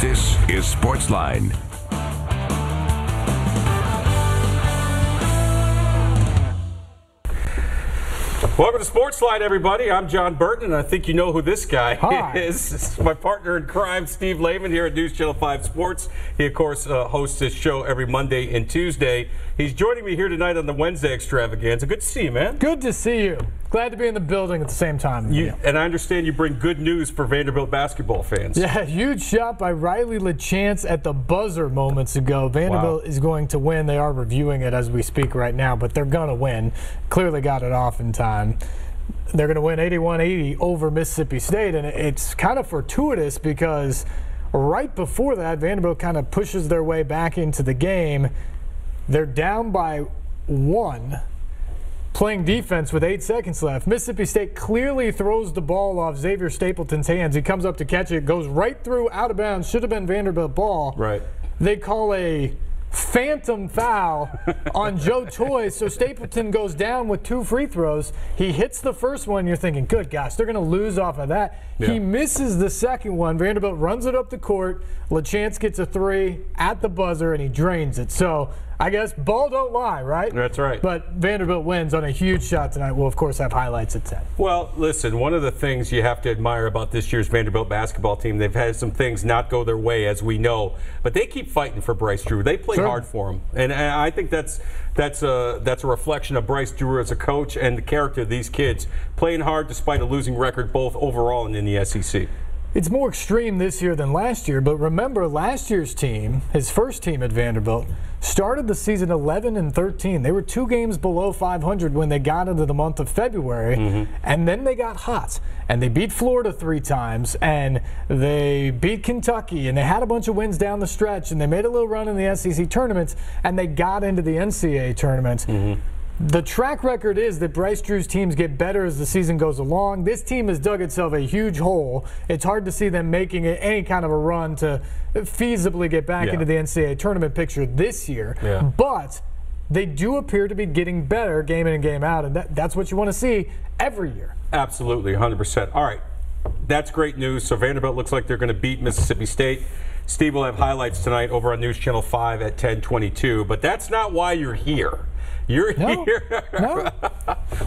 This is SportsLine. Welcome to SportsLine, everybody. I'm Jon Burton, and I think you know who this guy is. This is my partner in crime, Steve Layman, here at NewsChannel 5 Sports. He, of course, hosts this show every Monday and Tuesday. He's joining me here tonight on the Wednesday extravaganza. Good to see you, man. Good to see you. Glad to be in the building at the same time. And I understand you bring good news for Vanderbilt basketball fans. Yeah, huge shot by Riley LaChance at the buzzer moments ago. Vanderbilt is going to win. They are reviewing it as we speak right now, but they're going to win. Clearly got it off in time. They're going to win 81-80 over Mississippi State, and it's kind of fortuitous because right before that, Vanderbilt kind of pushes their way back into the game. They're down by 1. Playing defense with 8 seconds left. Mississippi State clearly throws the ball off Xavier Stapleton's hands. He comes up to catch it, goes right through, out of bounds. Should have been Vanderbilt ball. Right. They call a phantom foul on Joe Toye, so Stapleton goes down with 2 free throws. He hits the first one. You're thinking, good gosh, they're going to lose off of that. Yeah. He misses the second one. Vanderbilt runs it up the court. LaChance gets a 3 at the buzzer, and he drains it. So I guess ball don't lie, right? That's right. But Vanderbilt wins on a huge shot tonight. We'll, of course, have highlights at 10. Well, listen, one of the things you have to admire about this year's Vanderbilt basketball team, they've had some things not go their way, as we know, but they keep fighting for Bryce Drew. They play hard for him. And I think that's a reflection of Bryce Drew as a coach and the character of these kids, playing hard despite a losing record both overall and in the SEC. It's more extreme this year than last year, but remember last year's team, his first team at Vanderbilt, started the season 11-13. They were 2 games below 500 when they got into the month of February, and then they got hot. And they beat Florida 3 times, and they beat Kentucky, and they had a bunch of wins down the stretch, and they made a little run in the SEC tournaments, and they got into the NCAA tournaments. The track record is that Bryce Drew's teams get better as the season goes along. This team has dug itself a huge hole. It's hard to see them making any kind of a run to feasibly get back into the NCAA tournament picture this year. But they do appear to be getting better game in and game out, and that's what you want to see every year. Absolutely, 100%. All right, that's great news. So Vanderbilt looks like they're going to beat Mississippi State. Steve will have highlights tonight over on NewsChannel 5 at 10:22, but that's not why you're here. You're here. No.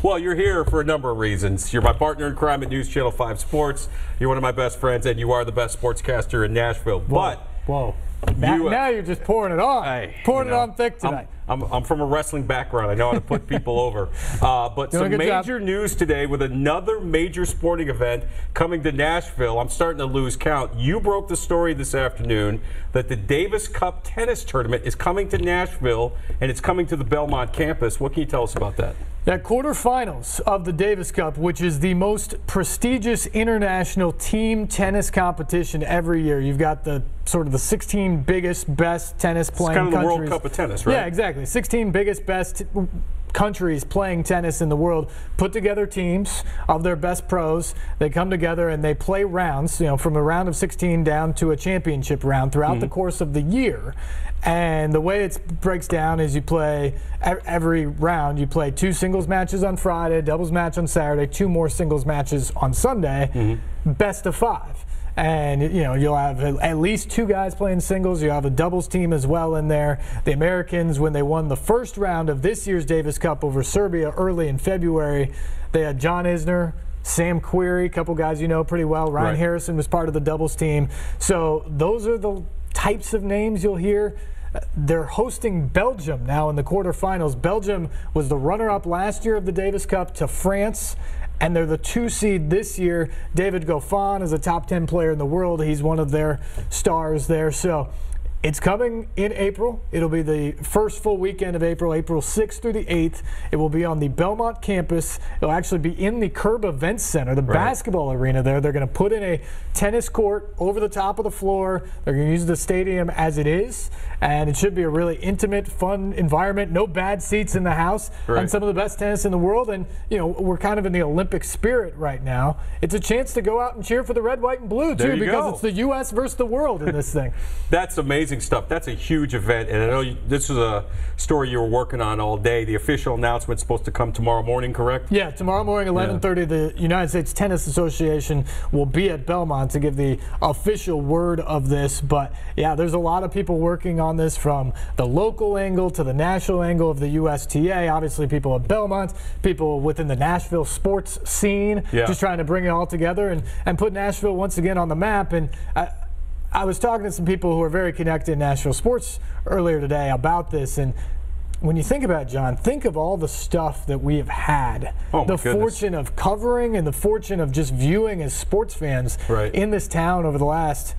Well, you're here for a number of reasons. You're my partner in crime at NewsChannel 5 Sports. You're one of my best friends, and you are the best sportscaster in Nashville. Whoa. Now you're just pouring it on. Hey, pouring it on thick tonight. I'm from a wrestling background. I know how to put people over. But some major news today with another major sporting event coming to Nashville. I'm starting to lose count. You broke the story this afternoon that the Davis Cup tennis tournament is coming to Nashville, and it's coming to the Belmont campus. What can you tell us about that? Yeah, quarterfinals of the Davis Cup, which is the most prestigious international team tennis competition every year. You've got the sort of the 16 biggest, best tennis playing countries. It's kind of the World Cup of tennis, right? Yeah, exactly. 16 biggest, best countries playing tennis in the world put together teams of their best pros. They come together and they play rounds, from a round of 16 down to a championship round throughout the course of the year. And the way it breaks down is you play every round. You play 2 singles matches on Friday, doubles match on Saturday, 2 more singles matches on Sunday, best of 5. And, you'll have at least 2 guys playing singles. You'll have a doubles team as well in there. The Americans, when they won the first round of this year's Davis Cup over Serbia early in February, they had John Isner, Sam Querrey, a couple guys you know pretty well. Ryan Harrison was part of the doubles team. So those are the types of names you'll hear. They're hosting Belgium now in the quarterfinals. Belgium was the runner-up last year of the Davis Cup to France, and they're the 2 seed this year. David Goffin is a top 10 player in the world. He's one of their stars there. So it's coming in April. It'll be the first full weekend of April, April 6th through the 8th. It will be on the Belmont campus. It'll actually be in the Curb Events Center, the basketball arena there. They're going to put in a tennis court over the top of the floor. They're going to use the stadium as it is, and it should be a really intimate, fun environment. No bad seats in the house, and some of the best tennis in the world. And, we're kind of in the Olympic spirit right now. It's a chance to go out and cheer for the red, white, and blue, too, because it's the U.S. versus the world in this thing. That's amazing. amazing stuff. That's a huge event, and I know this is a story you were working on all day. The official announcement's supposed to come tomorrow morning, correct? Yeah, tomorrow morning, 11:30, the United States Tennis Association will be at Belmont to give the official word of this. But yeah, there's a lot of people working on this, from the local angle to the national angle of the USTA. Obviously, people at Belmont, people within the Nashville sports scene, just trying to bring it all together and put Nashville once again on the map. And I was talking to some people who are very connected in Nashville sports earlier today about this, and when you think about it, John, think of all the stuff that we have had, the fortune of covering and the fortune of just viewing as sports fans in this town over the last,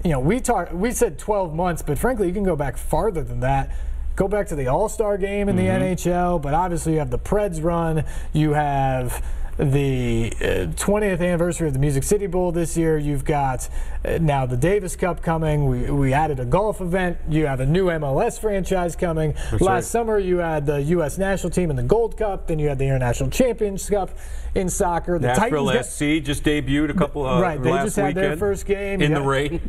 we said 12 months, but frankly, you can go back farther than that. Go back to the All-Star game in the NHL, but obviously you have the Preds run, you have the 20th anniversary of the Music City Bowl this year. You've got now the Davis Cup coming. We added a golf event. You have a new MLS franchise coming. Last summer you had the U.S. national team in the Gold Cup. Then you had the International Champions Cup in soccer. The Nashville SC just debuted a couple they just had their first game in the rain.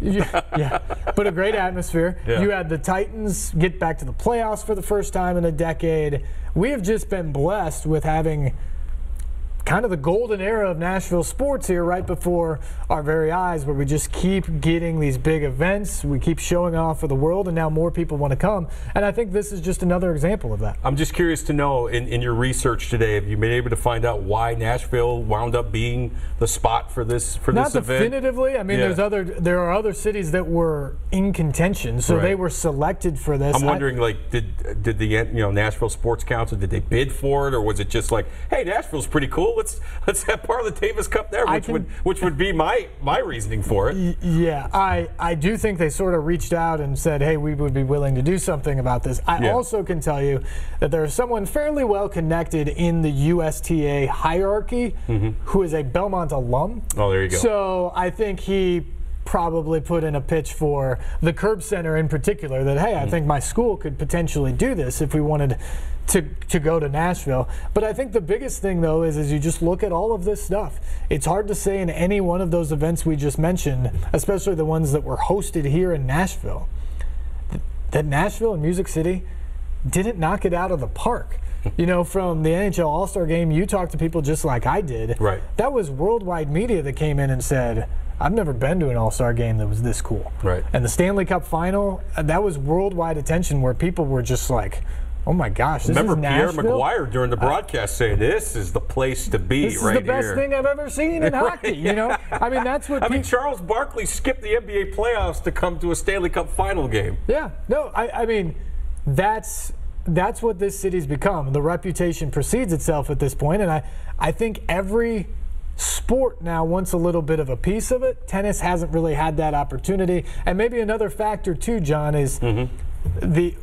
But a great atmosphere. You had the Titans get back to the playoffs for the first time in a decade. We have just been blessed with having kind of the golden era of Nashville sports here right before our very eyes, where we just keep getting these big events. We keep showing off for the world, and now more people want to come. And I think this is just another example of that. I'm just curious to know, in your research today, have you been able to find out why Nashville wound up being the spot for this event? Not definitively. I mean, there are other cities that were in contention, so they were selected for this. I'm wondering, did the Nashville Sports Council, did they bid for it, or was it just like, hey, Nashville's pretty cool, let's have part of the Davis Cup there, which would be my reasoning for it. Yeah, I do think they sort of reached out and said, hey, we would be willing to do something about this. I also can tell you that there's someone fairly well connected in the USTA hierarchy who is a Belmont alum. Oh, there you go. So I think he probably put in a pitch for the Curb Center in particular that, hey, I think my school could potentially do this if we wanted to go to Nashville. But I think the biggest thing, though, is you just look at all of this stuff. It's hard to say in any one of those events we just mentioned, especially the ones that were hosted here in Nashville, that Nashville and Music City didn't knock it out of the park. From the NHL All-Star game, you talked to people just like I did. That was worldwide media that came in and said, I've never been to an All-Star game that was this cool. And the Stanley Cup final, that was worldwide attention where people were just like, oh my gosh, this is Nashville? Pierre McGuire during the broadcast saying, this is the place to be right here. This is the best thing I've ever seen in hockey, I mean, that's what Charles Barkley skipped the NBA playoffs to come to a Stanley Cup final game. Yeah, no, I mean, that's what this city's become. The reputation precedes itself at this point, and I think every sport now wants a little bit of a piece of it. Tennis hasn't really had that opportunity. And maybe another factor too, John, is the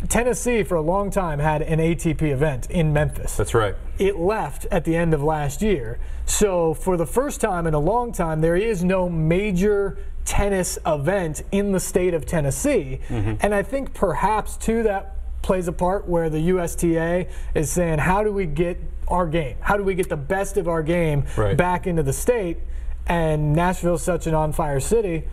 Tennessee for a long time had an ATP event in Memphis. That's right. It left at the end of last year. So for the first time in a long time, there is no major tennis event in the state of Tennessee. And I think perhaps too that plays a part where the USTA is saying, how do we get our game? How do we get the best of our game back into the state? And Nashville's such an on-fire city.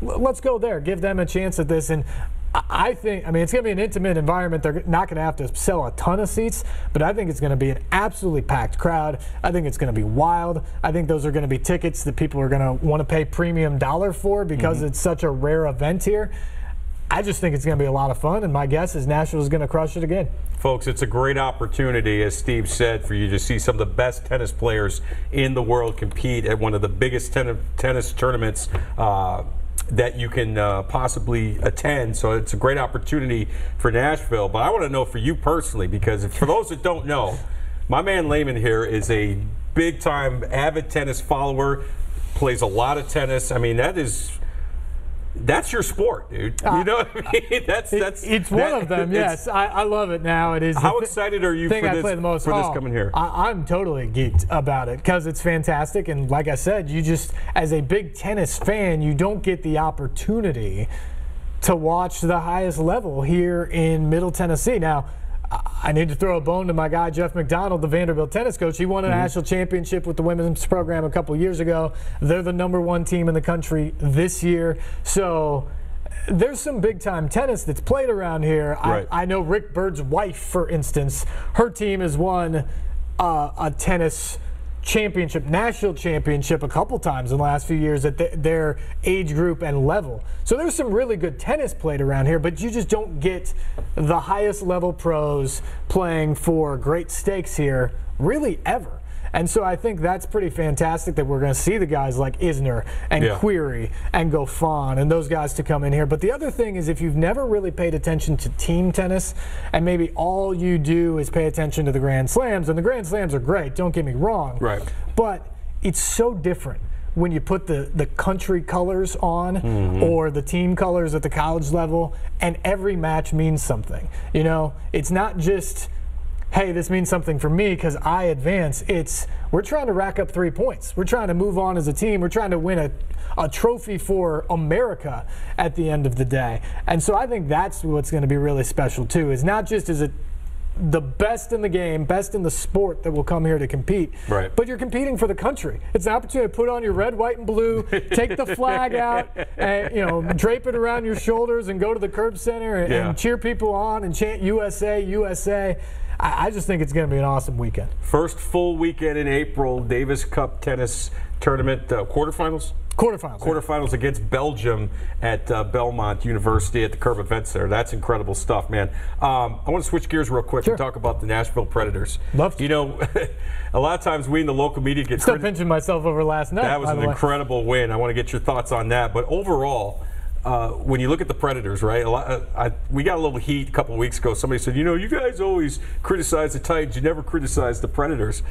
Let's go there. Give them a chance at this. And I think, it's going to be an intimate environment. They're not going to have to sell a ton of seats, but I think it's going to be an absolutely packed crowd. I think it's going to be wild. I think those are going to be tickets that people are going to want to pay premium dollar for because it's such a rare event here. I just think it's going to be a lot of fun, and my guess is Nashville is going to crush it again. Folks, it's a great opportunity, as Steve said, for you to see some of the best tennis players in the world compete at one of the biggest tennis tournaments that you can possibly attend. So it's a great opportunity for Nashville. But I want to know for you personally, because for those that don't know, my man Layman here is a big-time avid tennis follower, plays a lot of tennis. I mean, that's your sport, dude. You know what I mean? It's one of them. Yes, I love it now. It is. How excited are you for this coming here? I'm totally geeked about it because it's fantastic. And like I said, you just, as a big tennis fan, you don't get the opportunity to watch the highest level here in Middle Tennessee. Now, I need to throw a bone to my guy, Jeff McDonald, the Vanderbilt tennis coach. He won a national championship with the women's program a couple years ago. They're the #1 team in the country this year. So there's some big-time tennis that's played around here. Right. I know Rick Bird's wife, for instance, her team has won a tennis championship, national championship, a couple times in the last few years at their age group and level. So there's some really good tennis played around here, but you just don't get the highest level pros playing for great stakes here really ever. And so I think that's pretty fantastic that we're going to see the guys like Isner and Query and Goffin and those guys to come in here. But the other thing is, if you've never really paid attention to team tennis and maybe all you do is pay attention to the Grand Slams, and the Grand Slams are great, don't get me wrong, right, but it's so different when you put the country colors on or the team colors at the college level, and every match means something. You know, it's not just, hey, this means something for me because I advance. It's, we're trying to rack up 3 points. We're trying to move on as a team. We're trying to win a trophy for America at the end of the day. And so I think that's what's going to be really special too, is not just is it the best in the game, best in the sport that will come here to compete, right, but you're competing for the country. It's an opportunity to put on your red, white, and blue, take the flag out, and, you know, drape it around your shoulders and go to the curb center and cheer people on and chant USA, USA. I just think it's going to be an awesome weekend. First full weekend in April, Davis Cup tennis tournament quarterfinals? Quarterfinals against Belgium at Belmont University at the Curb Event Center. That's incredible stuff, man. I want to switch gears real quick and talk about the Nashville Predators. Love to. You know, a lot of times we in the local media get still pinching myself over last night. That was an incredible win. I want to get your thoughts on that. But overall, when you look at the Predators, right? We got a little heat a couple of weeks ago. Somebody said, you know, you guys always criticize the Titans. You never criticize the Predators.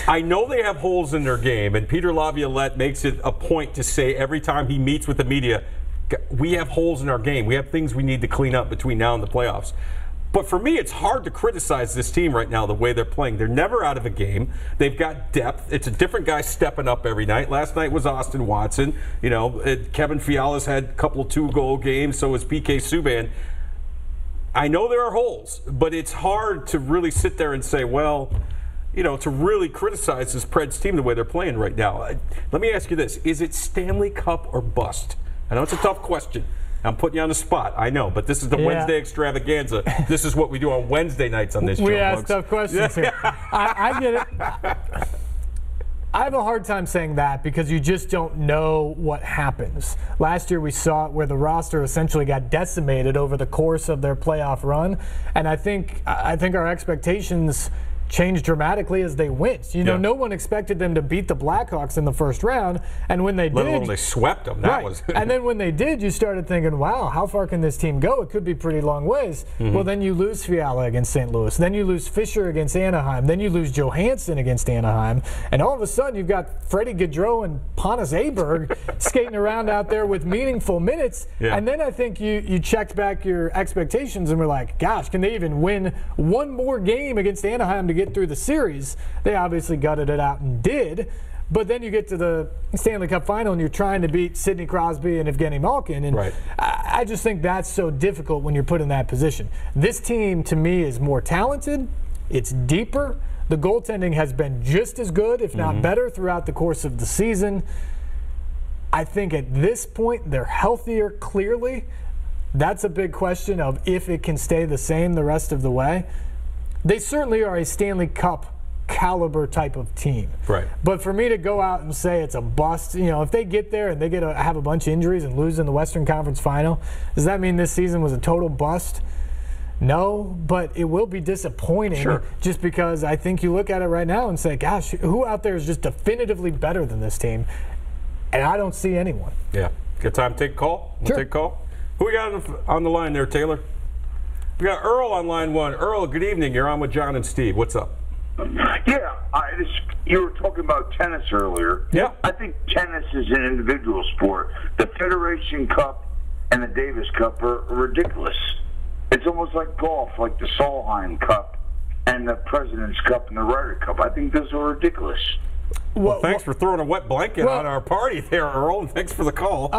I know they have holes in their game, and Peter Laviolette makes it a point to say every time he meets with the media, we have holes in our game. We have things we need to clean up between now and the playoffs. But for me, it's hard to criticize this team right now the way they're playing. They're never out of a game. They've got depth. It's a different guy stepping up every night. Last night was Austin Watson. You know, Kevin Fiala's had a couple of 2-goal games, so has PK Subban. I know there are holes, but it's hard to really sit there and say, well, you know, to really criticize this Preds team the way they're playing right now. Let me ask you this. Is it Stanley Cup or bust? I know it's a tough question. I'm putting you on the spot, I know, but this is the Wednesday extravaganza. This is what we do on Wednesday nights on this show. We ask tough questions here. I get it. I have a hard time saying that because you just don't know what happens. Last year we saw it where the roster essentially got decimated over the course of their playoff run, and I think our expectations changed dramatically as they went. You know, no one expected them to beat the Blackhawks in the first round, and when they did, let alone they swept them. That was. And then when they did, you started thinking, wow, how far can this team go? It could be pretty long ways. Well, then you lose Fiala against St. Louis. Then you lose Fisher against Anaheim. Then you lose Johansson against Anaheim. And all of a sudden, you've got Freddie Gaudreau and Pontus Aberg skating around out there with meaningful minutes. And then I think you checked back your expectations and were like, gosh, can they even win one more game against Anaheim to get through the series? They obviously gutted it out and did. But then you get to the Stanley Cup final and you're trying to beat Sidney Crosby and Evgeny Malkin. And I just think that's so difficult when you're put in that position. This team, to me, is more talented. It's deeper. The goaltending has been just as good, if not better, throughout the course of the season. I think at this point they're healthier, clearly. That's a big question of if it can stay the same the rest of the way. They certainly are a Stanley Cup caliber type of team. But for me to go out and say it's a bust, you know, if they get there and they have a bunch of injuries and lose in the Western Conference Final, does that mean this season was a total bust? No, but it will be disappointing just because I think you look at it right now and say, gosh, who out there is just definitively better than this team? And I don't see anyone. Yeah. Good time to take a call? We'll take a call. Who we got on the line there, Taylor? We got Earl on line one. Earl, good evening. You're on with John and Steve. What's up? Yeah, you were talking about tennis earlier. Yeah. I think tennis is an individual sport. The Federation Cup and the Davis Cup are ridiculous. It's almost like golf, like the Solheim Cup and the President's Cup and the Ryder Cup. I think those are ridiculous. Well, thanks for throwing a wet blanket on our party there, Earl, and thanks for the call.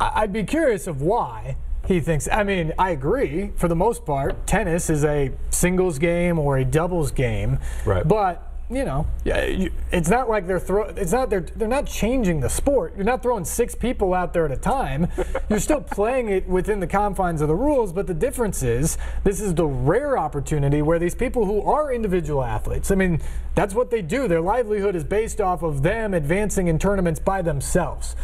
I'd be curious of why he thinks. I mean, I agree. For the most part, tennis is a singles game or a doubles game. Right. But it's not like they're not changing the sport. You're not throwing 6 people out there at a time. You're still playing it within the confines of the rules, but the difference is this is the rare opportunity where these people who are individual athletes, I mean, that's what they do. Their livelihood is based off of them advancing in tournaments by themselves.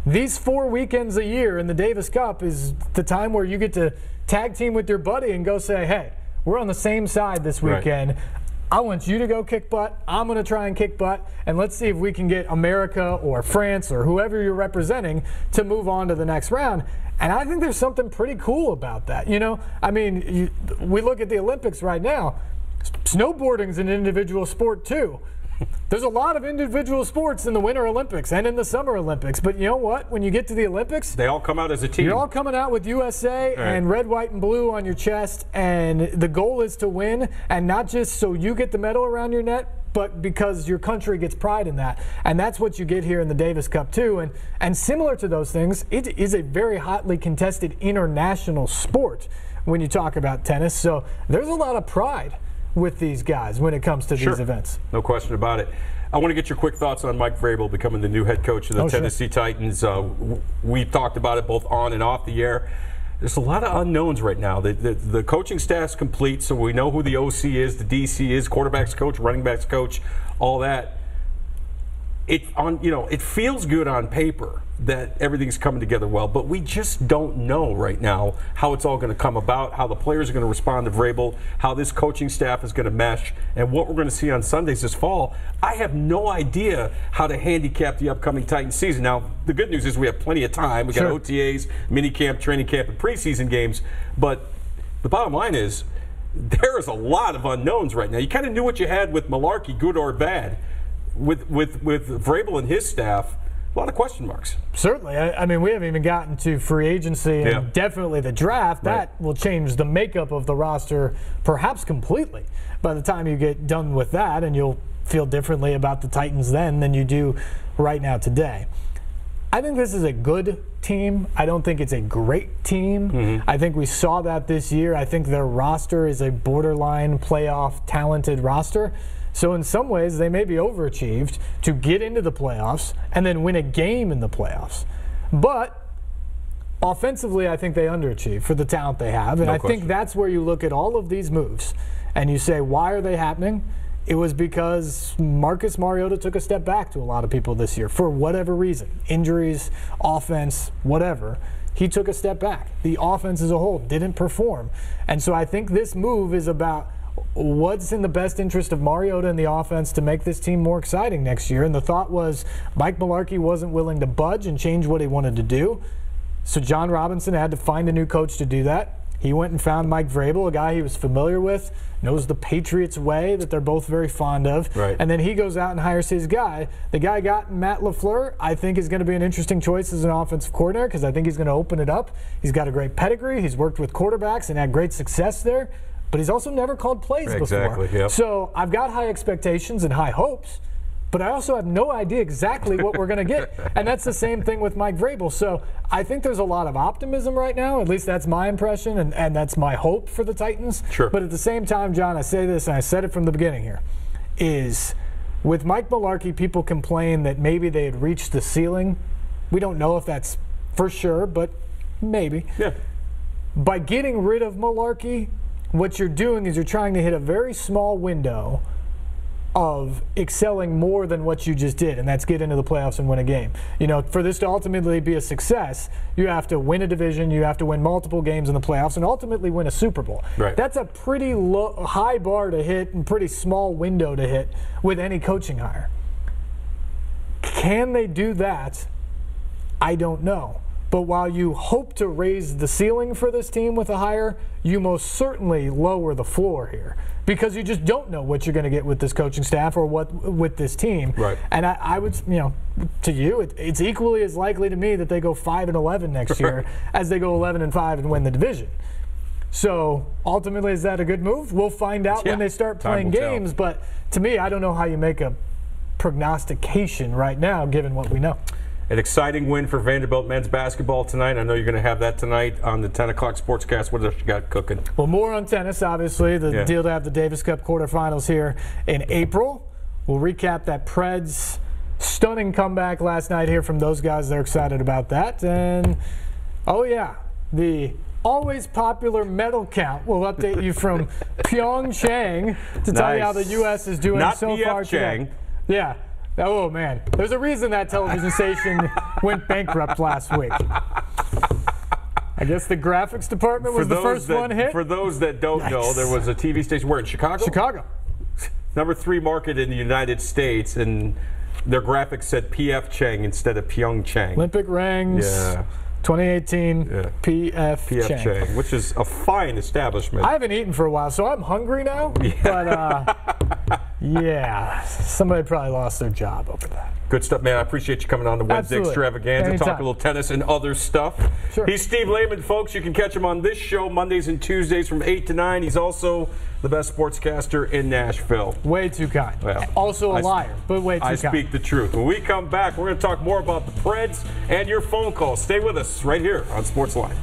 These 4 weekends a year in the Davis Cup is the time where you get to tag team with your buddy and go say, hey, we're on the same side this weekend. Right. I want you to go kick butt. I'm going to try and kick butt. And let's see if we can get America or France or whoever you're representing to move on to the next round. And I think there's something pretty cool about that. I mean, we look at the Olympics right now. Snowboarding's an individual sport too. There's a lot of individual sports in the Winter Olympics and in the Summer Olympics, but you know what? When you get to the Olympics, they all come out as a team. You're all coming out with USA and red, white, and blue on your chest, and the goal is to win, and not just so you get the medal around your neck, but because your country gets pride in that. And that's what you get here in the Davis Cup too. And similar to those things, it is a very hotly contested international sport when you talk about tennis, so there's a lot of pride with these guys when it comes to these events. No question about it. I want to get your quick thoughts on Mike Vrabel becoming the new head coach of the Tennessee Titans. We've talked about it both on and off the air. There's a lot of unknowns right now. The coaching staff's complete, so we know who the OC is, the DC is, quarterback's coach, running back's coach, all that. It feels good on paper that everything's coming together well, but we just don't know right now how it's all going to come about, how the players are going to respond to Vrabel, how this coaching staff is going to mesh, and what we're going to see on Sundays this fall. I have no idea how to handicap the upcoming Titans season. Now, the good news is we have plenty of time. We got OTAs, minicamp, training camp, and preseason games, but the bottom line is there is a lot of unknowns right now. You kind of knew what you had with Malarkey, good or bad. With Vrabel and his staff, a lot of question marks. Certainly. I mean, we haven't even gotten to free agency and definitely the draft. That will change the makeup of the roster perhaps completely by the time you get done with that, and you'll feel differently about the Titans then than you do right now today. I think this is a good team. I don't think it's a great team. I think we saw that this year. I think their roster is a borderline playoff talented roster. So in some ways, they may be overachieved to get into the playoffs and then win a game in the playoffs. But offensively, I think they underachieve for the talent they have. And I think that's where you look at all of these moves and you say, why are they happening? It was because Marcus Mariota took a step back to a lot of people this year for whatever reason. Injuries, offense, whatever. He took a step back. The offense as a whole didn't perform. And so I think this move is about what's in the best interest of Mariota and the offense to make this team more exciting next year. And the thought was Mike Malarkey wasn't willing to budge and change what he wanted to do. So John Robinson had to find a new coach to do that. He went and found Mike Vrabel, a guy he was familiar with, knows the Patriots way that they're both very fond of. And then he goes out and hires his guy. The guy got Matt LaFleur, I think is going to be an interesting choice as an offensive coordinator because I think he's going to open it up. He's got a great pedigree. He's worked with quarterbacks and had great success there. But he's also never called plays before. So I've got high expectations and high hopes, but I also have no idea exactly what we're going to get. And that's the same thing with Mike Vrabel. So I think there's a lot of optimism right now. At least that's my impression, and that's my hope for the Titans. But at the same time, John, I say this, and I said it from the beginning here, is with Mike Malarkey, people complain that maybe they had reached the ceiling. We don't know if that's for sure, but maybe. By getting rid of Malarkey, what you're doing is you're trying to hit a very small window of excelling more than what you just did, and that's get into the playoffs and win a game. You know, for this to ultimately be a success, you have to win a division, you have to win multiple games in the playoffs, and ultimately win a Super Bowl. That's a pretty high bar to hit and pretty small window to hit with any coaching hire. Can they do that? I don't know. But while you hope to raise the ceiling for this team with a hire, you most certainly lower the floor here because you just don't know what you're going to get with this coaching staff or what with this team. And I would, to you, it's equally as likely to me that they go 5-11 next year as they go 11-5 and win the division. So ultimately, is that a good move? We'll find out when they start playing games. But to me, I don't know how you make a prognostication right now, given what we know. An exciting win for Vanderbilt men's basketball tonight. I know you're going to have that tonight on the 10 o'clock sportscast. What else you got cooking? Well, more on tennis, obviously. The deal to have the Davis Cup quarterfinals here in April. We'll recap that Preds stunning comeback last night here from those guys. They're excited about that. And, oh yeah, the always popular medal count. We'll update you from Pyeongchang to tell you how the U.S. is doing Not so PF far Chang. today. Yeah. Oh, man. There's a reason that television station went bankrupt last week. I guess the graphics department was the first one hit. For those that don't know, there was a TV station. Where, in Chicago? Chicago. Number 3 market in the United States, and their graphics said PF Chang instead of Pyeongchang. Olympic rings. Yeah. 2018 PF Chang, which is a fine establishment. I haven't eaten for a while, so I'm hungry now. Yeah. But yeah, somebody probably lost their job over that. Good stuff, man. I appreciate you coming on the Wednesday Extravaganza, Anytime. talk a little tennis and other stuff. Sure. He's Steve Layman, folks. You can catch him on this show Mondays and Tuesdays from 8 to 9. He's also the best sportscaster in Nashville. Way too kind. Well, also a liar, but way too kind. I speak the truth. When we come back, we're going to talk more about the Preds and your phone calls. Stay with us right here on SportsLine.